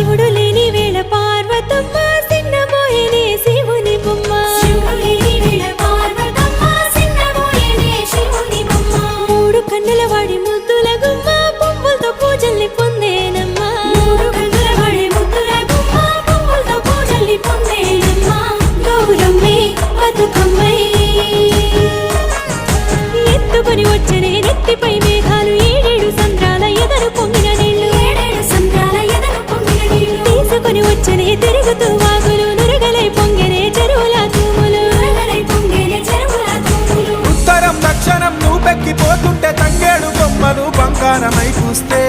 శివుడు లేని వేళ పార్వతమ్మ సిన్నబోయేనే శివుని బొమ్మ మూడు కన్నుల వాడి ముద్దుల గుమ్మ పువ్వులతో పూజల్ని పొందేనమ్మా గౌరమ్మే బతుకమ్మై ఎత్తుకొని వచ్చనే నెత్తిపై మేఘాలు ఏడేడు సంద్రాల ఎదరు పొంగిన నీళ్లు తీసుకొని వచ్చనే తిరుగుతూ వాగులు నురగలై పొంగెనే చెరువుల తూములు ఉత్తరం దక్షిణం నువ్వెక్కిపోతుంటే తంగేడు బొమ్మలు బంగారమై చూస్తే